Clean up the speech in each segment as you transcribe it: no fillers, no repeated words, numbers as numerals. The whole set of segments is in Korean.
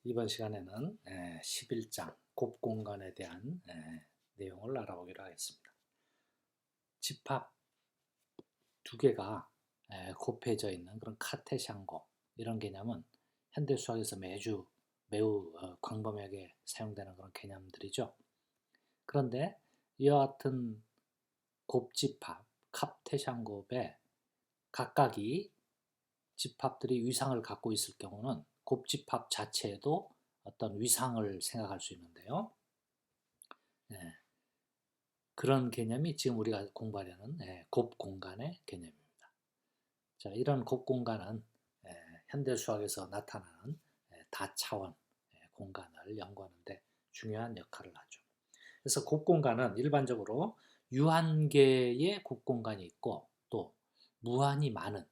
이번 시간에는 11장 곱공간에 대한 내용을 알아보기로 하겠습니다. 집합 두 개가 곱해져 있는 그런 카테샹곱 이런 개념은 현대 수학에서 매우 광범위하게 사용되는 그런 개념들이죠. 그런데 이와 같은 곱집합, 카테샹곱에 각각이 집합들이 위상을 갖고 있을 경우는 곱집합 자체에도 어떤 위상을 생각할 수 있는데요. 그런 개념이 지금 우리가 공부하려는 곱공간의 개념입니다. 자, 이런 곱공간은 현대 수학에서 나타나는 다차원 공간을 연구하는데 중요한 역할을 하죠. 그래서 곱공간은 일반적으로 유한계의 곱공간이 있고 또 무한히 많은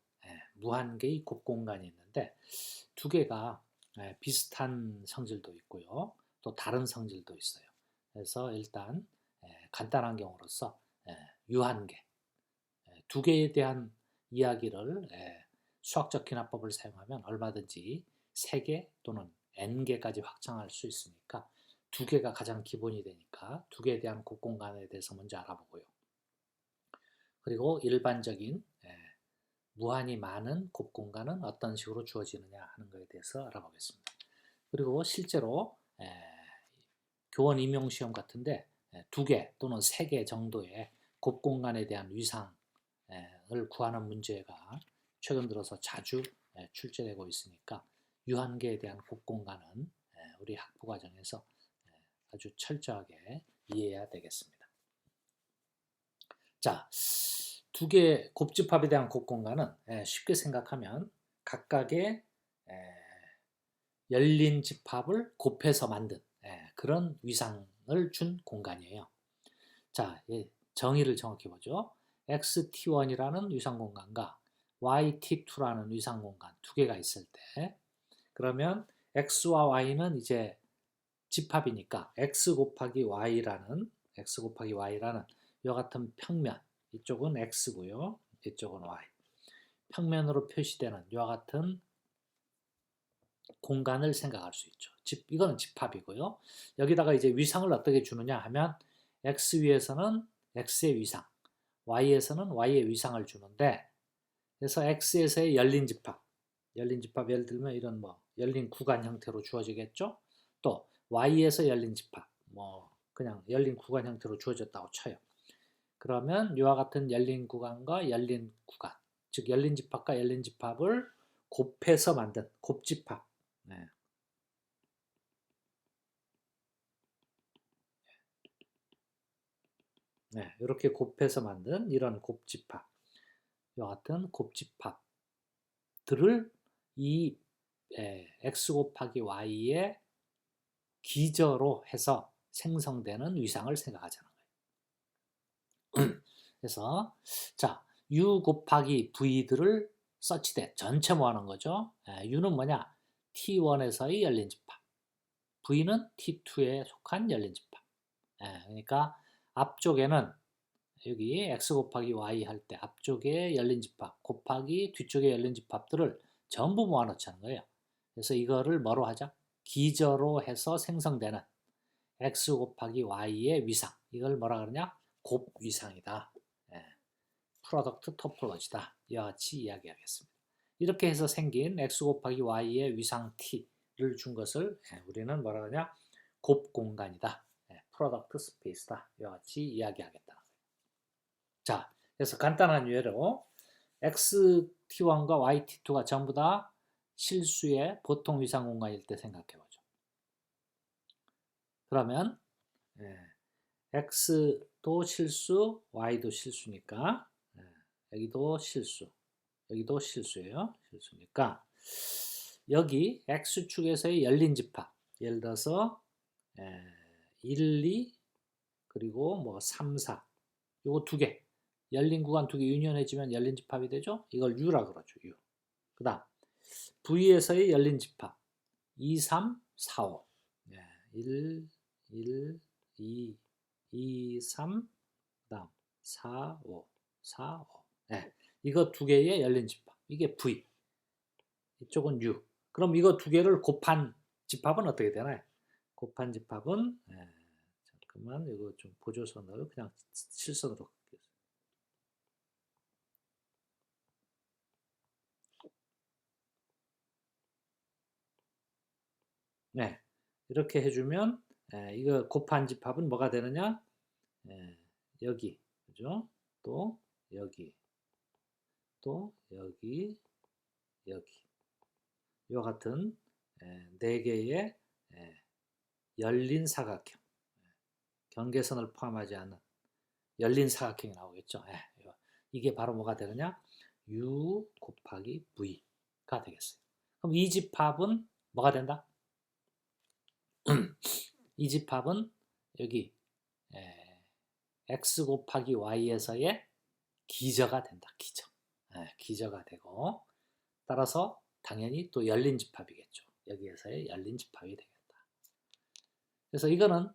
무한계의 곱공간이 있는데 두 개가 비슷한 성질도 있고요. 또 다른 성질도 있어요. 그래서 일단 간단한 경우로서 유한계 두 개에 대한 이야기를 수학적 기납법을 사용하면 얼마든지 3개 또는 n개까지 확장할 수 있으니까 두 개가 가장 기본이 되니까 두 개에 대한 곱공간에 대해서 먼저 알아보고요. 그리고 일반적인 무한히 많은 곱공간은 어떤 식으로 주어지느냐 하는 것에 대해서 알아보겠습니다. 그리고 실제로 교원 임용시험 같은데 2개 또는 3개 정도의 곱공간에 대한 위상을 구하는 문제가 최근 들어서 자주 출제되고 있으니까 유한계에 대한 곱공간은 우리 학부 과정에서 아주 철저하게 이해해야 되겠습니다. 자, 두 개의 곱집합에 대한 곱공간은 쉽게 생각하면 각각의 열린 집합을 곱해서 만든 그런 위상을 준 공간이에요. 자, 정의를 정확히 보죠. XT1이라는 위상 공간과 YT2라는 위상 공간 두 개가 있을 때 그러면 X와 Y는 이제 집합이니까 X 곱하기 Y라는 이와 같은 평면 이쪽은 X고요. 이쪽은 Y 평면으로 표시되는 이와 같은 공간을 생각할 수 있죠. 이거는 집합이고요. 여기다가 이제 위상을 어떻게 주느냐 하면 X 위에서는 X의 위상, Y에서는 Y의 위상을 주는데 그래서 X에서의 열린 집합 예를 들면 이런 열린 구간 형태로 주어지겠죠. 또 Y에서 열린 집합 그냥 열린 구간 형태로 주어졌다고 쳐요. 그러면 이와 같은 열린 구간과 열린 구간 즉 열린 집합과 열린 집합을 곱해서 만든 곱집합 이렇게 곱해서 만든 이런 곱집합 이와 같은 곱집합들을 이 x 곱하기 y의 기저로 해서 생성되는 위상을 생각하자는 거예요. 그래서 자 u 곱하기 v들을 서치대 전체 모아놓은 거죠. u는 뭐냐? t1에서의 열린 집합 v는 t2에 속한 열린 집합 그러니까 앞쪽에는 여기 x 곱하기 y 할 때 앞쪽에 열린 집합 곱하기 뒤쪽에 열린 집합들을 전부 모아놓자는 거예요. 그래서 이거를 뭐로 하자? 기저로 해서 생성되는 x 곱하기 y의 위상 이걸 뭐라 그러냐? 곱위상이다. 프로덕트 토폴로지다. 이와 같이 이야기하겠습니다. 이렇게 해서 생긴 x 곱하기 y의 위상 t를 준 것을 우리는 뭐라 그러냐? 곱공간이다. 프로덕트 스페이스다. 이와 같이 이야기하겠다. 자, 그래서 간단한 예로 XT1과 YT2가 전부 다 실수의 보통 위상 공간일 때 생각해보죠. 그러면 X도 실수, Y도 실수니까 여기도 실수, 여기도 실수예요. 실수니까 여기 X축에서의 열린 집합 예를 들어서 1, 2 그리고 3, 4 요거 두 개 열린 구간 두 개 유니온해지면 열린 집합이 되죠. 이걸 U라 그러죠. U. 그 다음 V에서의 열린 집합 2, 3, 4, 5 1, 2, 2, 3 그 다음 4, 5 4, 5 이거 두 개의 열린 집합 이게 V 이쪽은 U 그럼 이거 두 개를 곱한 집합은 어떻게 되나요? 곱한 집합은 잠깐만 이거 좀 보조선을 그냥 실선으로 할게요. 네, 이렇게 해주면 이거 곱한 집합은 뭐가 되느냐? 여기, 그죠? 또 여기, 또 여기, 여기. 이와 같은 네 개의 열린 사각형, 경계선을 포함하지 않은 열린 사각형이 나오겠죠. 이게 바로 뭐가 되느냐? U 곱하기 V가 되겠어요. 그럼 이 집합은 뭐가 된다? 이 집합은 여기 X 곱하기 Y에서의 기저가 된다. 기저가 되고 따라서 당연히 또 열린 집합이겠죠. 여기에서의 열린 집합이 되겠다. 그래서 이거는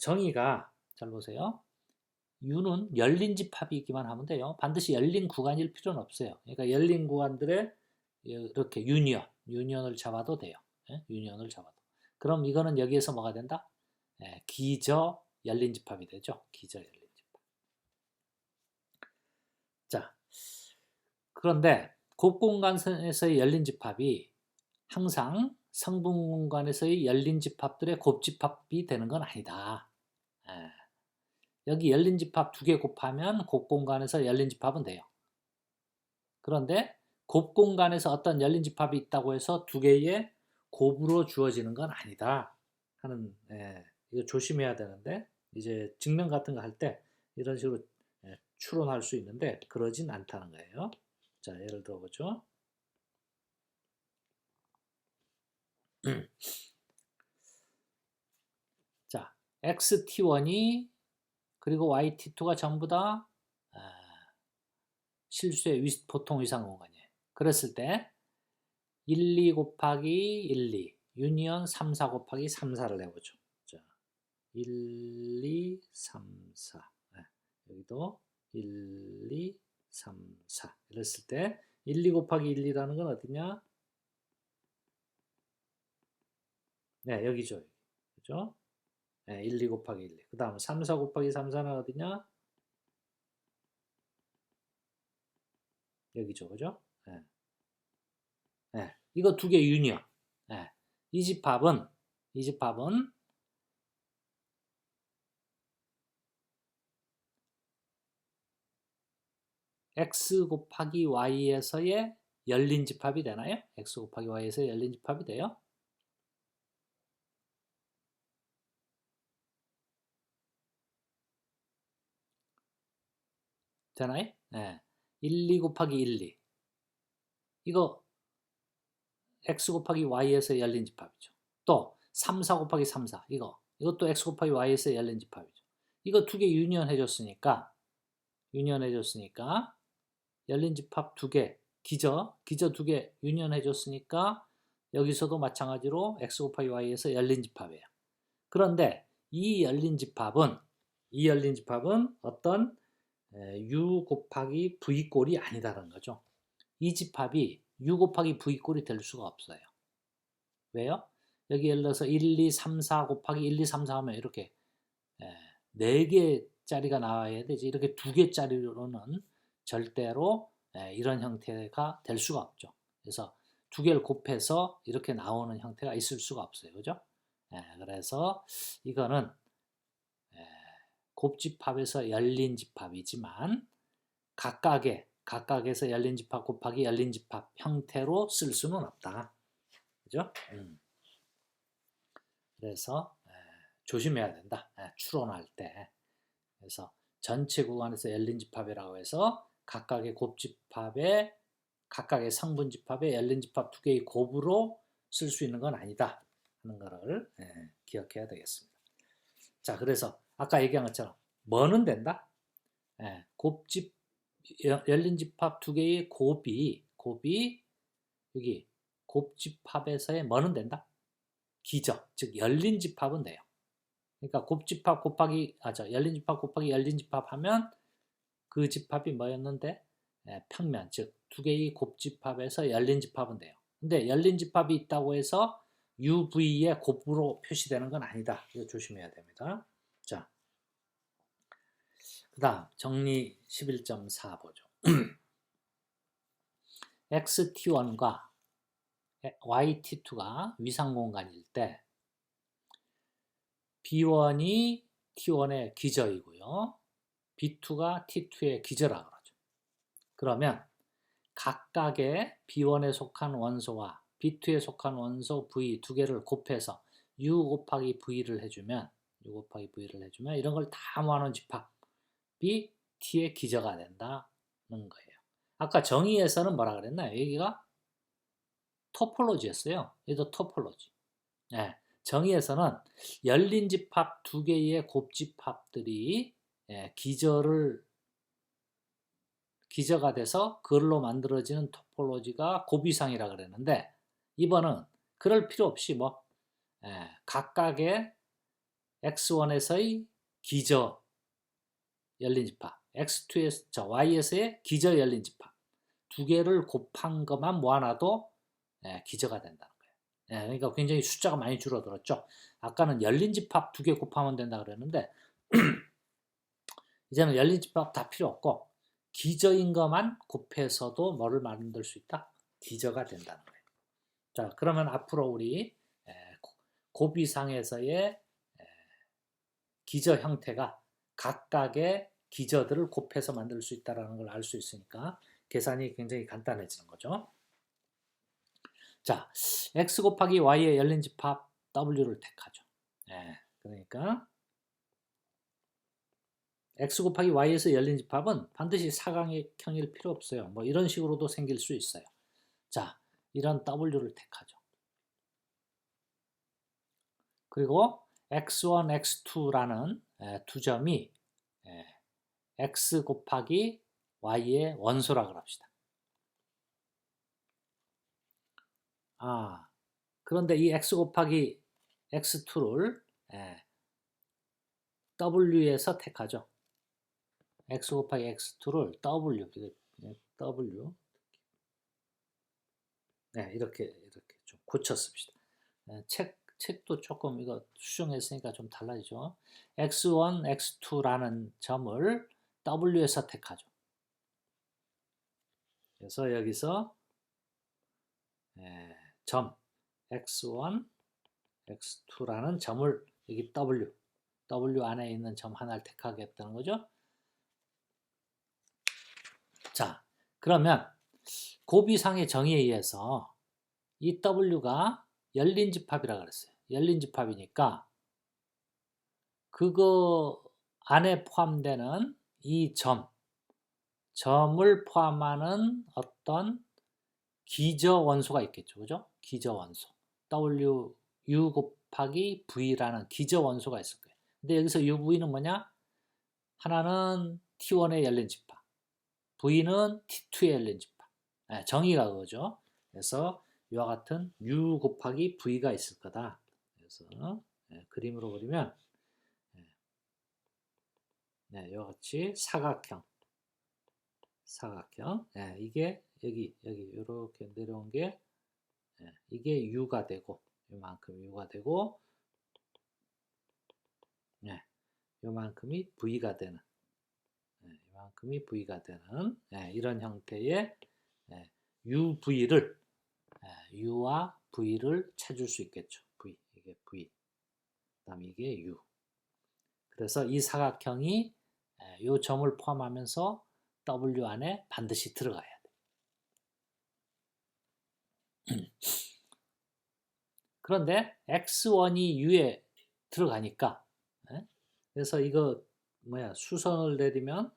정의가 잘 보세요. U는 열린 집합이기만 하면 돼요. 반드시 열린 구간일 필요는 없어요. 그러니까 열린 구간들의 이렇게 유니언을 잡아도 돼요. 유니언을 잡아도. 그럼 이거는 여기에서 뭐가 된다? 기저 열린 집합이 되죠. 기저 열린 집합. 자, 그런데 곱공간에서의 열린 집합이 항상 성분 공간에서의 열린 집합들의 곱집합이 되는 건 아니다. 여기 열린 집합 2개 곱하면 곱공간에서 열린 집합은 돼요. 그런데 곱공간에서 어떤 열린 집합이 있다고 해서 2개의 곱으로 주어지는 건 아니다 하는 이거 조심해야 되는데 이제 증명 같은 거 할 때 이런 식으로 추론할 수 있는데 그러진 않다는 거예요. 자, 예를 들어보죠. 자, XT1이 그리고 YT2가 전부 다 실수의 보통 위상 공간이에요. 그랬을 때 1, 2 곱하기 1, 2 유니언 3, 4 곱하기 3, 4를 해보죠. 자, 1, 2, 3, 4 여기도 1, 2, 3, 4 이랬을 때 1, 2 곱하기 1, 2라는 건 어디냐? 네, 여기죠. 그죠? 1, 2 곱하기 1, 2. 그 다음 3, 4 곱하기 3, 4는 어디냐? 여기죠. 그죠? 이거 2개 유니언. 이 집합은 X 곱하기 Y에서의 열린 집합이 되나요? X 곱하기 Y에서의 열린 집합이 돼요? 되나요? 1, 2 곱하기 1, 2 이거 X 곱하기 Y에서의 열린 집합이죠. 또 3, 4 곱하기 3, 4 이것도 X 곱하기 Y에서의 열린 집합이죠. 이거 2개 유니언 해줬으니까 열린 집합 2개 기저 2개 유니언 해줬으니까 여기서도 마찬가지로 X 곱하기 Y에서 열린 집합이에요. 그런데 이 열린 집합은 어떤 U 곱하기 V 꼴이 아니다라는 거죠. 이 집합이 U 곱하기 V 꼴이 될 수가 없어요. 왜요? 여기 예를 들어서 1, 2, 3, 4 곱하기 1, 2, 3, 4 하면 이렇게 4개짜리가 나와야 되지. 이렇게 2개짜리로는 절대로 이런 형태가 될 수가 없죠. 그래서 2개를 곱해서 이렇게 나오는 형태가 있을 수가 없어요. 그죠? 그래서 이거는 곱집합에서 열린 집합이지만 각각에서 열린 집합 곱하기 열린 집합 형태로 쓸 수는 없다. 그죠? 그래서 조심해야 된다. 추론할 때. 그래서 전체 구간에서 열린 집합이라고 해서 각각의 곱집합에 각각의 성분집합에 열린 집합 2개의 곱으로 쓸 수 있는 건 아니다 하는 거를 기억해야 되겠습니다. 자, 그래서 아까 얘기한 것처럼 뭐는 된다? 열린 집합 2개의 곱이 여기 곱집합에서의 뭐는 된다? 기저, 즉 열린 집합은 돼요. 그러니까 곱집합 곱하기 열린 집합 곱하기 열린 집합 하면 그 집합이 뭐였는데 평면, 즉 2개의 곱집합에서 열린 집합은 돼요. 근데 열린 집합이 있다고 해서 UV의 곱으로 표시되는 건 아니다. 이거 조심해야 됩니다. 자, 그 다음 정리 11.4 보죠. XT1과 YT2가 위상공간일 때 B1이 T1의 기저이고요. B2가 T2의 기저라고 그러죠. 그러면 각각의 B1에 속한 원소와 B2에 속한 원소 V 두 개를 곱해서 U 곱하기 V를 해주면 이런 걸 다 모아놓은 집합이 T의 기저가 된다는 거예요. 아까 정의에서는 뭐라 그랬나요? 여기가 토폴로지였어요. 얘도 토폴로지. 예, 정의에서는 열린 집합 두 개의 곱집합들이 기저가 돼서 그걸로 만들어지는 토폴로지가 곱이상이라 그랬는데 이번은 그럴 필요 없이 각각의 X1에서의 기저 열린 집합, X2에서 Y에서의 기저 열린 집합 두 개를 곱한 것만 모아놔도 기저가 된다는 거예요. 그러니까 굉장히 숫자가 많이 줄어들었죠. 아까는 열린 집합 두 개 곱하면 된다 그랬는데 이제는 열린 집합 다 필요 없고 기저인 것만 곱해서도 뭐를 만들 수 있다? 기저가 된다는 거예요. 자, 그러면 앞으로 우리 곱이상에서의 기저 형태가 각각의 기저들을 곱해서 만들 수 있다는 걸 알 수 있으니까 계산이 굉장히 간단해지는 거죠. 자, x 곱하기 y의 열린 집합 w를 택하죠. 그러니까 x 곱하기 y에서 열린 집합은 반드시 사각형일 필요 없어요. 뭐 이런 식으로도 생길 수 있어요. 자, 이런 w를 택하죠. 그리고 x1, x2라는 두 점이 x 곱하기 y의 원소라고 합시다. 그런데 이 x 곱하기 x2를 w에서 택하죠. x 곱하기 x2를 w 이렇게 좀 고쳤습니다. 책도 조금 이거 수정했으니까 좀 달라지죠. x1, x2라는 점을 w에서 택하죠. 그래서 여기서 점 x1, x2라는 점을 여기 w 안에 있는 점 하나를 택하겠다는 거죠. 자, 그러면 곱이상의 정의에 의해서 이 w가 열린 집합이라고 그랬어요. 열린 집합이니까 그거 안에 포함되는 이 점을 포함하는 어떤 기저 원소가 있겠죠. 그죠? 기저 원소. U 곱하기 V라는 기저 원소가 있을 거예요. 근데 여기서 UV는 뭐냐? 하나는 T1의 열린 집합. V는 T2의 열린 집합. 정의가 그거죠. 그래서 이와 같은 U 곱하기 V가 있을 거다. 그래서 그림으로 그리면 이와 같이 사각형. 이게 여기 이렇게 내려온 게 이게 U가 되고 요만큼 U가 되고 요만큼이 V가 되는 요만큼이 V가 되는 이런 형태의 UV를 U와 V를 찾을 수 있겠죠. 이게 V 그다음 이게 U. 그래서 이 사각형이 요 점을 포함하면서 W 안에 반드시 들어가야 돼. 그런데 X1이 U에 들어가니까 그래서 이거 수선을 내리면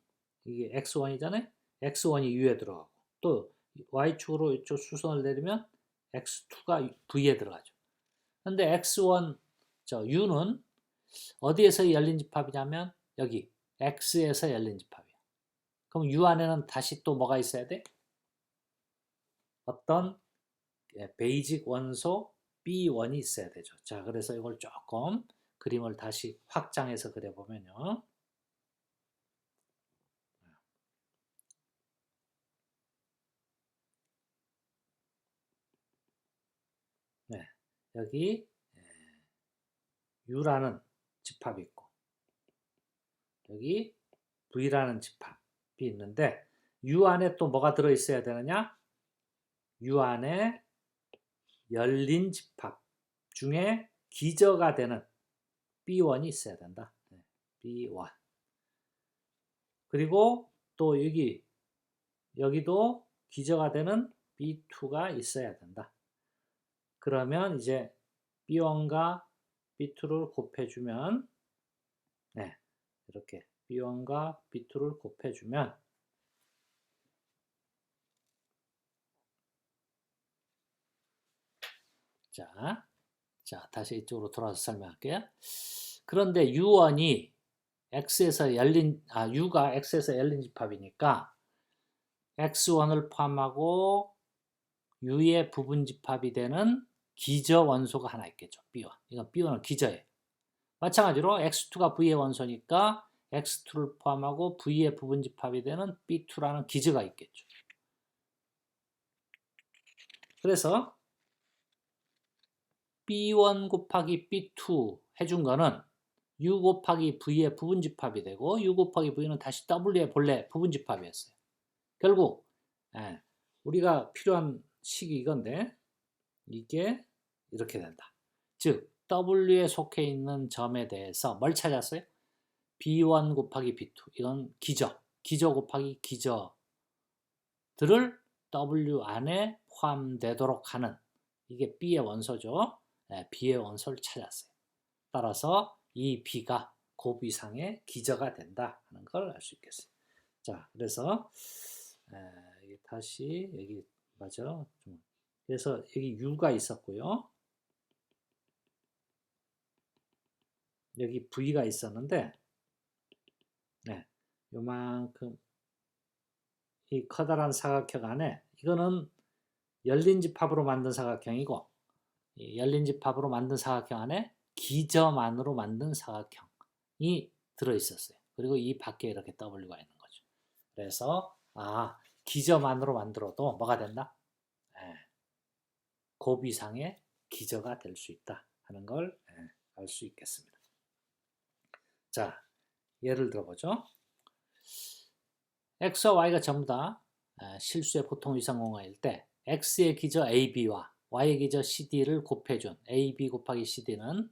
이게 X1이잖아요. X1이 U에 들어가고 또 Y축으로 이쪽 수선을 내리면 X2가 V에 들어가죠. 근데 X1 U는 어디에서 열린 집합이냐면 여기 X에서 열린 집합이야. 그럼 U 안에는 다시 또 뭐가 있어야 돼? 어떤 베이직 원소 B1이 있어야 되죠. 자, 그래서 이걸 조금 그림을 다시 확장해서 그려보면요. 여기 U라는 집합이 있고 여기 V라는 집합이 있는데 U 안에 또 뭐가 들어있어야 되느냐? U 안에 열린 집합 중에 기저가 되는 B1이 있어야 된다. B1. 그리고 또 여기도 기저가 되는 B2가 있어야 된다. 그러면 이제 B1과 B2를 곱해주면 이렇게 B1과 B2를 곱해주면 자, 다시 이쪽으로 돌아서 설명할게요. 그런데 U1이 U가 X에서 열린 집합이니까 X1을 포함하고 U의 부분 집합이 되는 기저 원소가 하나 있겠죠. B1. 이건 B1은 기저예요. 마찬가지로 X2가 V의 원소니까 X2를 포함하고 V의 부분 집합이 되는 B2라는 기저가 있겠죠. 그래서 B1 곱하기 B2 해준 거는 U 곱하기 V의 부분 집합이 되고 U 곱하기 V는 다시 W의 본래 부분 집합이었어요. 결국 우리가 필요한 식이 이건데 이게 이렇게 된다. 즉 W에 속해 있는 점에 대해서 뭘 찾았어요? B1 곱하기 B2 이건 기저 곱하기 기저들을 W 안에 포함되도록 하는 이게 B의 원소죠. B의 원소를 찾았어요. 따라서 이 B가 곱 이상의 기저가 된다 하는 걸 알 수 있겠어요. 자, 그래서 다시 여기 맞아. 그래서 여기 U가 있었고요. 여기 V가 있었는데 요만큼 이 커다란 사각형 안에 이거는 열린 집합으로 만든 사각형이고 이 열린 집합으로 만든 사각형 안에 기저만으로 만든 사각형이 들어있었어요. 그리고 이 밖에 이렇게 W가 있는 거죠. 그래서 기저만으로 만들어도 뭐가 된다? 곱 이상의 기저가 될 수 있다 하는 걸 알 수 있겠습니다. 자, 예를 들어보죠. X와 Y가 전부 다 실수의 보통 위상공화일 때 X의 기저 AB와 Y의 기저 CD를 곱해준 AB 곱하기 CD는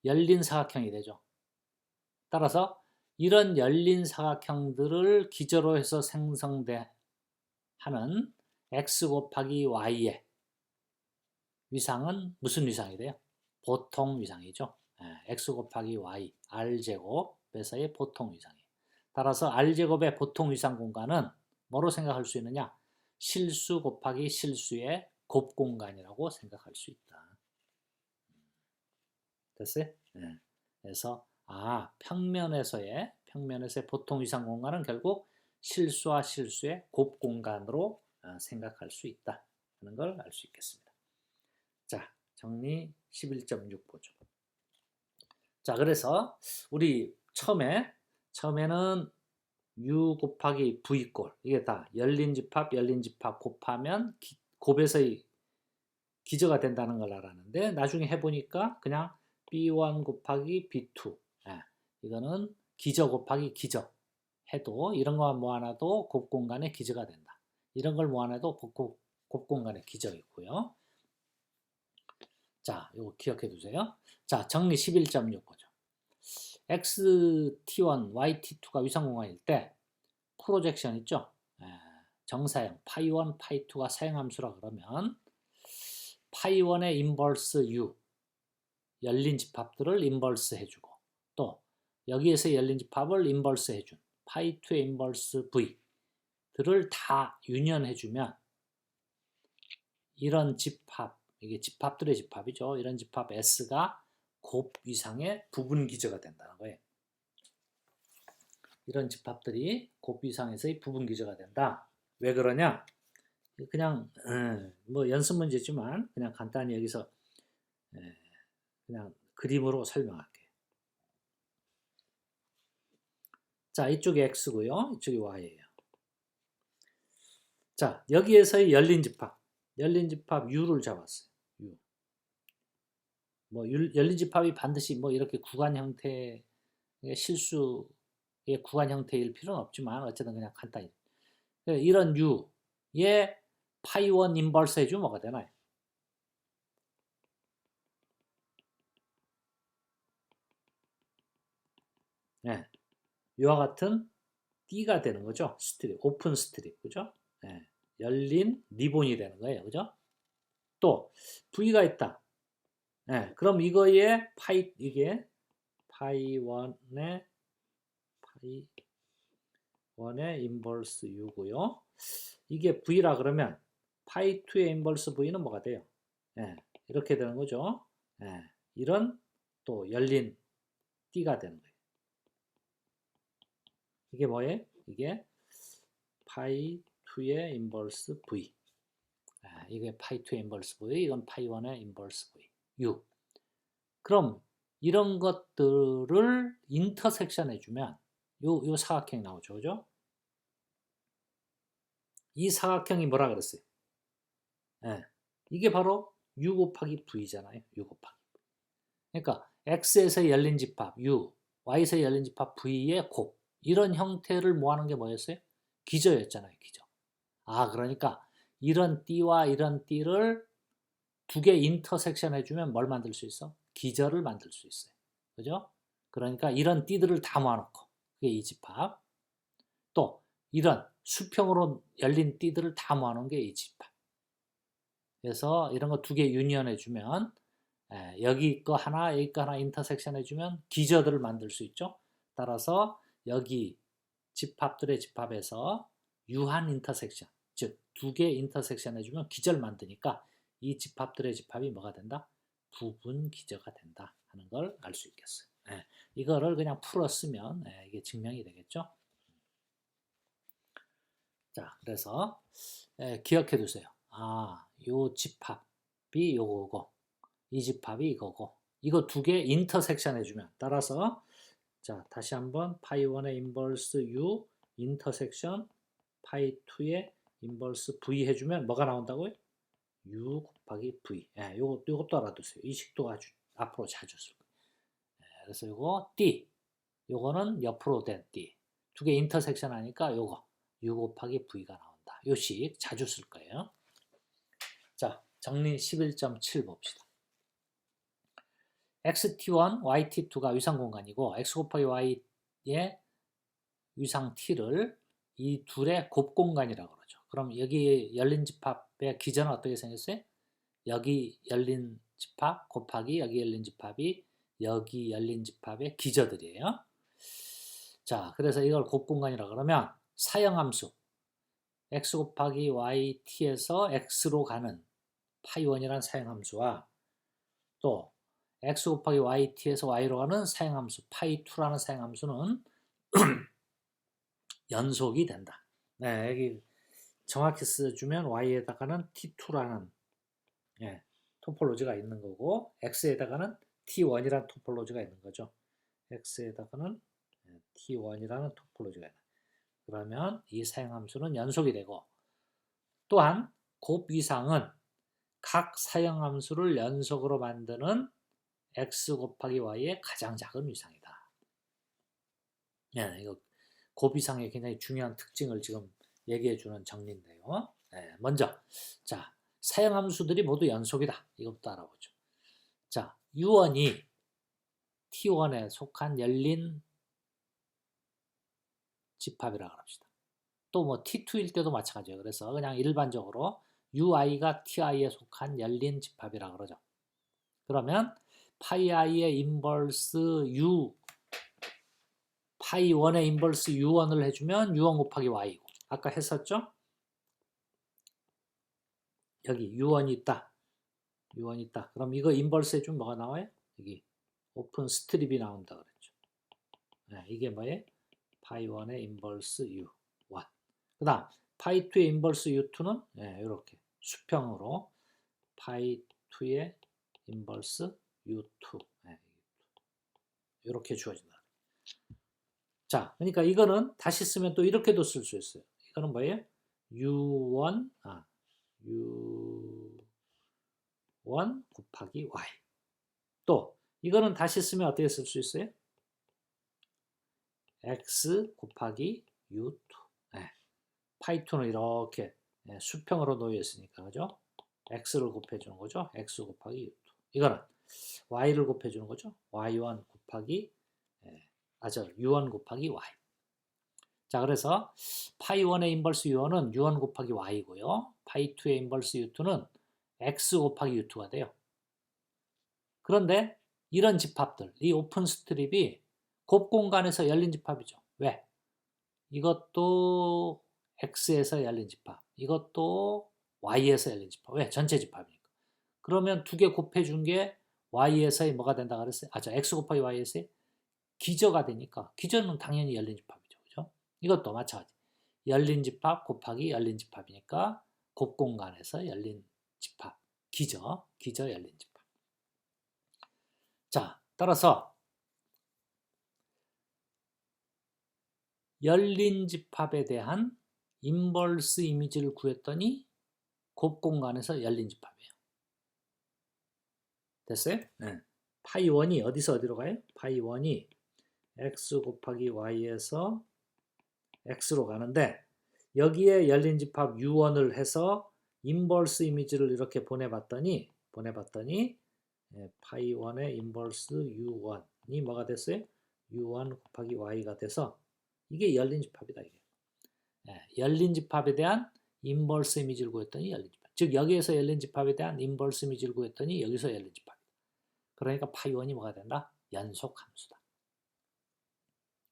열린 사각형이 되죠. 따라서 이런 열린 사각형들을 기저로 해서 생성하는 X 곱하기 Y의 위상은 무슨 위상이 돼요? 보통 위상이죠. X 곱하기 Y, R제곱에서의 보통 위상이에요. 따라서 R제곱의 보통 위상 공간은 뭐로 생각할 수 있느냐? 실수 곱하기 실수의 곱 공간이라고 생각할 수 있다. 됐어요? 그래서 평면에서의 보통 위상 공간은 결국 실수와 실수의 곱 공간으로 생각할 수 있다 하는 걸 알 수 있겠습니다. 자, 정리 11.6 보죠. 자, 그래서 우리 처음에는 U 곱하기 V꼴 이게 다 열린 집합 곱하면 곱에서의 기저가 된다는 걸 알았는데 나중에 해보니까 그냥 B1 곱하기 B2 이거는 기저 곱하기 기저 해도 이런 것만 모아놔도 곱 공간의 기저가 된다. 이런 걸 모아놔도 곱 공간의 기저가 있고요. 자, 이거 기억해 두세요. 자, 정리 11.6 보죠. XT1, YT2가 위상공간일 때 프로젝션 있죠? 정사형 파이1, 파이2가 사형함수라 그러면 파이1의 인버스 U 열린 집합들을 인버스 해주고 또 여기에서 열린 집합을 인버스 해준 파이2의 인버스 V들을 다 유년해주면 이런 집합, 이게 집합들의 집합이죠. 이런 집합 S가 곱 이상의 부분 기저가 된다는 거예요. 이런 집합들이 곱 이상에서의 부분 기저가 된다. 왜 그러냐? 그냥 뭐 연습 문제지만 그냥 간단히 여기서 그냥 그림으로 설명할게요. 자, 이쪽이 X고요. 이쪽이 Y예요. 자, 여기에서의 열린 집합 U를 잡았어요. U. 뭐 열린 집합이 반드시 뭐 이렇게 구간 형태의 실수의 구간 형태일 필요는 없지만 어쨌든 그냥 간단히 이런 U의 파이 1 인버스 해주면 뭐가 되나요? 네. 이와 같은 D가 되는 거죠. 스트립, 오픈 스트립, 그죠? 네. 열린 리본이 되는 거예요, 그죠? 또 V가 있다. 네. 그럼 이거의 이게 파이 1의 인버스 U고요. 이게 V라 그러면 파이 2의 인버스 V는 뭐가 돼요? 네. 이렇게 되는 거죠. 네. 이런 또 열린 D가 되는 거예요. 이게 뭐예요? 이게 파이 2의 인버스 V. 이게 파이 2의 인버스 V, 이건 파이 1의 인버스 V. U. 그럼 이런 것들을 인터섹션 해주면 요 사각형이 나오죠, 그죠? 이 사각형이 뭐라 그랬어요? 네. 이게 바로 U 곱하기 V잖아요. U 곱하기 V. 그러니까 X에서 열린 집합 U, Y에서 열린 집합 V의 곱. 이런 형태를 모아놓은 게 뭐였어요? 기저였잖아요, 기저. 그러니까 이런 띠와 이런 띠를 두 개 인터섹션 해주면 뭘 만들 수 있어? 기저를 만들 수 있어요. 그죠? 그러니까 이런 띠들을 다 모아놓고 그게 이 집합. 또 이런 수평으로 열린 띠들을 다 모아놓은 게 이 집합. 그래서 이런 거 두 개 유니언 해주면 여기 거 하나 여기 거 하나 인터섹션 해주면 기저들을 만들 수 있죠. 따라서 여기 집합들의 집합에서 유한 인터섹션, 즉 두 개 인터섹션 해주면 기저를 만드니까 이 집합들의 집합이 뭐가 된다? 부분 기저가 된다 하는 걸 알 수 있겠어요. 이거를 그냥 풀어 쓰면 이게 증명이 되겠죠. 자, 그래서 기억해 두세요. 요 집합이 요거고 이 집합이 이거고 이거 두 개 인터섹션 해주면 따라서 자 다시 한번 파이 1의 인버스 U 인터섹션 파이 2의 인버스 V 해주면 뭐가 나온다고요? U 곱하기 V. 요것도 알아두세요. 이 식도 아주 앞으로 자주 쓸 거예요. 그래서 요거 D. 요거는 옆으로 된 D. 두 개 인터섹션 하니까 요거 U 곱하기 V가 나온다. 요 식 자주 쓸 거예요. 자, 정리 11.7 봅시다. xt1, yt2가 위상 공간이고 x 곱하기 y의 위상 t를 이 둘의 곱 공간이라고 그러죠. 그럼 여기 열린 집합의 기저는 어떻게 생겼어요? 여기 열린 집합 곱하기 여기 열린 집합이 여기 열린 집합의 기저들이에요. 자, 그래서 이걸 곱 공간이라고 그러면 사형함수 x 곱하기 yt에서 x로 가는 파이1이라는 사형함수와 또 x 곱하기 yt에서 y로 가는 사형함수 파이2라는 사형함수는 연속이 된다. 여기 정확히 써주면 y에다가는 t2라는 토폴로지가 있는 거고 x에다가는 t1이라는 토폴로지가 있는 거죠. x에다가는 t1이라는 토폴로지가 있는 그러면 이 사형함수는 연속이 되고 또한 곱위상은 각 사형함수를 연속으로 만드는 x 곱하기 y의 가장 작은 위상이다. 이거 곱위상의 굉장히 중요한 특징을 지금 얘기해주는 정리인데요. 먼저 자 사형함수들이 모두 연속이다. 이것부터 알아보죠. 자 U1이 T1에 속한 열린 집합이라고 합시다. 또 뭐 T2일 때도 마찬가지예요. 그래서 그냥 일반적으로 UI가 TI에 속한 열린 집합이라고 그러죠. 그러면 파이 i의 인버스 U 파이 1의 인버스 U1을 해주면 U1 곱하기 Y고 아까 했었죠? 여기 U1이 있다. U1이 있다. 그럼 이거 인버스 해주면 뭐가 나와요? 여기 오픈 스트립이 나온다 그랬죠. 이게 뭐예요? 파이 1의 인버스 U1. 그 다음 파이 2의 인버스 U2는 이렇게 수평으로 파이 2의 인버스 U2 이렇게 주어진다. 자, 그러니까 이거는 다시 쓰면 또 이렇게도 쓸 수 있어요. 이거는 뭐예요? U1 곱하기 Y. 또 이거는 다시 쓰면 어떻게 쓸 수 있어요? x 곱하기 u2. 네. 파이2는 이렇게 수평으로 놓여 있으니까 그죠? x를 곱해주는 거죠. x 곱하기 u2. 이거는 y를 곱해주는 거죠. y1 곱하기 u1 곱하기 y. 자, 그래서 파이1의 인버스 u1은 u1 곱하기 y고요. 파이2의 인버스 u2는 x 곱하기 u2가 돼요. 그런데 이런 집합들, 이 오픈 스트립이 곱 공간에서 열린 집합이죠. 왜? 이것도 x에서 열린 집합, 이것도 y에서 열린 집합. 왜? 전체 집합이니까. 그러면 두 개 곱해준 게 y에서의 뭐가 된다 그랬어요? x 곱하기 y에서의 기저가 되니까 기저는 당연히 열린 집합이죠. 그죠? 이것도 마찬가지. 열린 집합 곱하기 열린 집합이니까 곱 공간에서 열린 집합. 기저 열린 집합. 자, 따라서 열린 집합에 대한 인버스 이미지를 구했더니 곱 공간에서 열린 집합이에요. 됐어요? 네. 파이1이 어디서 어디로 가요? 파이1이 x 곱하기 y에서 x로 가는데 여기에 열린 집합 u1을 해서 인버스 이미지를 이렇게 보내봤더니 파이1의 인버스 u1이 뭐가 됐어요? u1 곱하기 y가 돼서 이게 열린 집합이다. 이게. 열린 집합에 대한 인버스 이미지를 구했더니 열린 집합. 즉 여기에서 열린 집합에 대한 인버스 이미지를 구했더니 여기서 열린 집합. 그러니까 파이1이 뭐가 된다? 연속 함수다.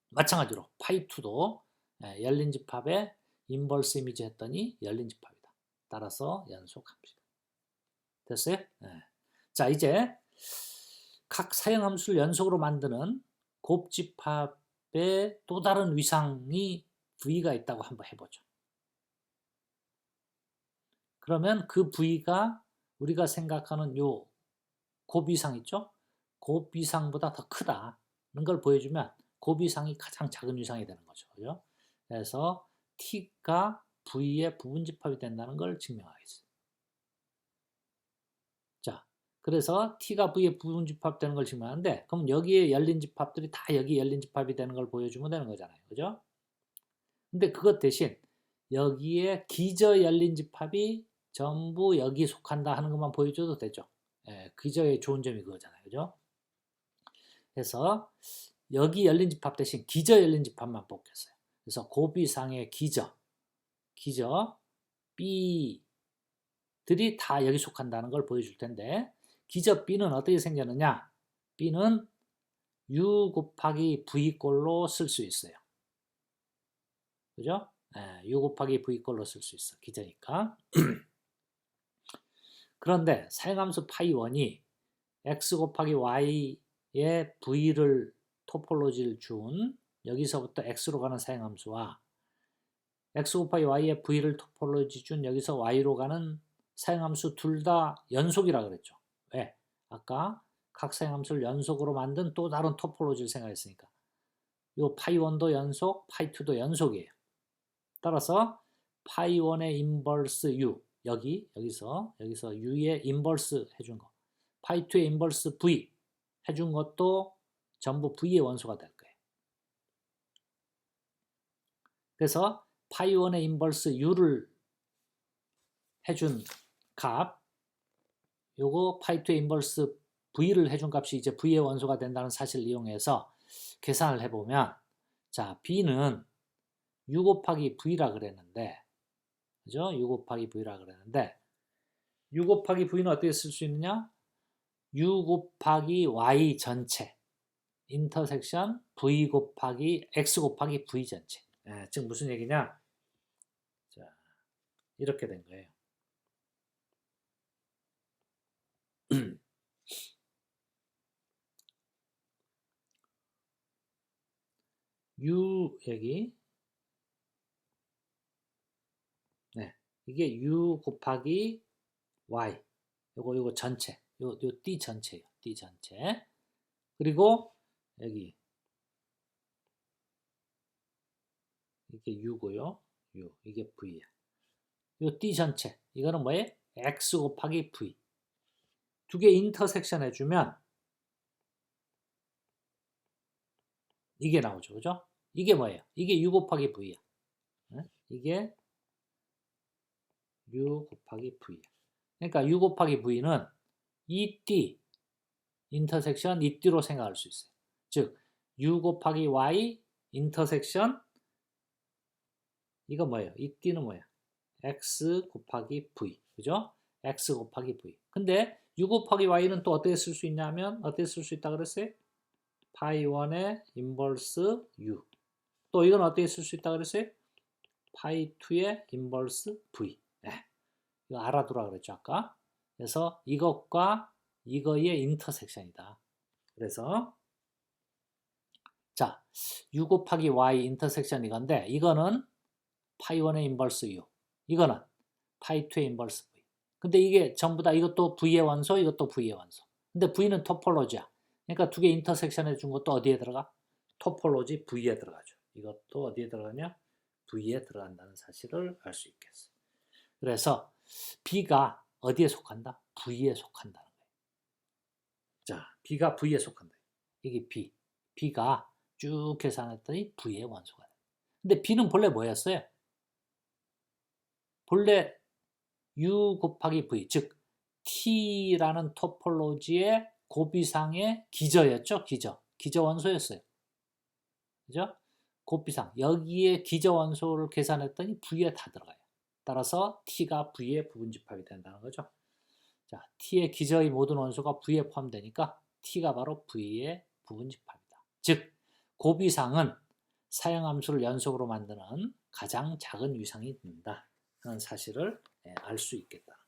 마찬가지로 파이2도 열린 집합에 인버스 이미지 했더니 열린 집합이다. 따라서 연속 함수다. 됐어요? 자, 이제 각 사형함수를 연속으로 만드는 곱집합의 또 다른 위상이 V가 있다고 한번 해보죠. 그러면 그 V가 우리가 생각하는 요 곱이상 있죠? 곱이상보다 더 크다는 걸 보여주면 곱이상이 가장 작은 위상이 되는 거죠. 그죠? 그래서 T가 V의 부분집합이 된다는 걸 증명하겠습니다. 자, 그래서 T가 V의 부분집합 되는 걸 증명하는데 그럼 여기에 열린 집합들이 다 여기 열린 집합이 되는 걸 보여주면 되는 거잖아요. 그죠? 근데 그것 대신 여기에 기저 열린 집합이 전부 여기 속한다 하는 것만 보여줘도 되죠. 기저의 좋은 점이 그거잖아요. 그죠? 그래서 여기 열린 집합 대신 기저 열린 집합만 뽑겠어요. 그래서 곱이상의 기저 B들이 다 여기 속한다는 걸 보여줄 텐데 기저 B는 어떻게 생겼느냐? B는 U 곱하기 V꼴로 쓸 수 있어요. 그죠? U 곱하기 V꼴로 쓸 수 있어. 기저니까. 그런데 사형함수 파이1이 x 곱하기 y의 V를 토폴로지를 준 여기서부터 x로 가는 사형함수와 x 곱하기 y의 V를 토폴로지 준 여기서 y로 가는 사형함수 둘 다 연속이라 그랬죠. 왜? 아까 각 사형함수를 연속으로 만든 또 다른 토폴로지를 생각했으니까 요 파이1도 연속, 파이2도 연속이에요. 따라서 파이1의 인버스 u 여기서 u의 인버스 해준 거 파이2의 인버스 v 해준 것도 전부 v의 원소가 될 거예요. 그래서 파이1의 인버스 u를 해준 값 요거 파이2의 인버스 v를 해준 값이 이제 v의 원소가 된다는 사실을 이용해서 계산을 해보면 자 b는 u 곱하기 v라 그랬는데 그죠? u 곱하기 v라 그랬는데 u 곱하기 v는 어떻게 쓸 수 있느냐? u 곱하기 y 전체 인터섹션 v 곱하기 x 곱하기 v 전체. 즉 무슨 얘기냐? 자, 이렇게 된 거예요. u 여기 이게 u 곱하기 y 요거 전체 요 D 전체예요. D 전체. 그리고 여기 이게 u고요. u 이게 v야. 요 D 전체 이거는 뭐예요? x 곱하기 v 두 개 인터섹션 해주면 이게 나오죠. 그죠? 이게 뭐예요? 이게 U 곱하기 V야. 이게 U 곱하기 V야. 그러니까 U 곱하기 V는 이띠 인터섹션 이띠로 생각할 수 있어요. 즉 U 곱하기 Y 인터섹션 이거 뭐예요? 이띠는 뭐야? X 곱하기 V. 그죠? X 곱하기 V. 근데 U 곱하기 Y는 또 어떻게 쓸 수 있냐면 어떻게 쓸 수 있다 그랬어요? 파이 1의 인버스 U. 또 이건 어떻게 쓸 수 있다 그랬어요? 파이 2의 인버스 V. 네. 이거 알아두라 그랬죠 아까. 그래서 이것과 이거의 인터섹션이다. 그래서 자 U 곱하기 Y 인터섹션 이건데 이거는 파이 1의 인버스 U. 이거는 파이 2의 인버스 V. 근데 이게 전부 다 이것도 V의 원소 이것도 V의 원소. 근데 V는 토폴로지야. 그러니까 두 개 인터섹션 해준 것도 어디에 들어가? 토폴로지 V에 들어가죠. 이것도 어디에 들어가냐? V에 들어간다는 사실을 알 수 있겠어. 그래서 B가 어디에 속한다? V에 속한다는 거예요. 자, B가 V에 속한다. 이게 B. B가 쭉 계산했더니 V의 원소가 돼. 근데 B는 본래 뭐였어요? 본래 U 곱하기 V, 즉 T라는 토폴로지의 곱이상의 기저였죠. 기저 원소였어요. 그죠? 곱이상. 여기에 기저 원소를 계산했더니 V에 다 들어가요. 따라서 T가 V의 부분집합이 된다는 거죠. 자, T의 기저의 모든 원소가 V에 포함되니까 T가 바로 V의 부분집합이다. 즉, 곱이상은 사형함수를 연속으로 만드는 가장 작은 위상이 된다 하는 사실을 알 수 있겠다.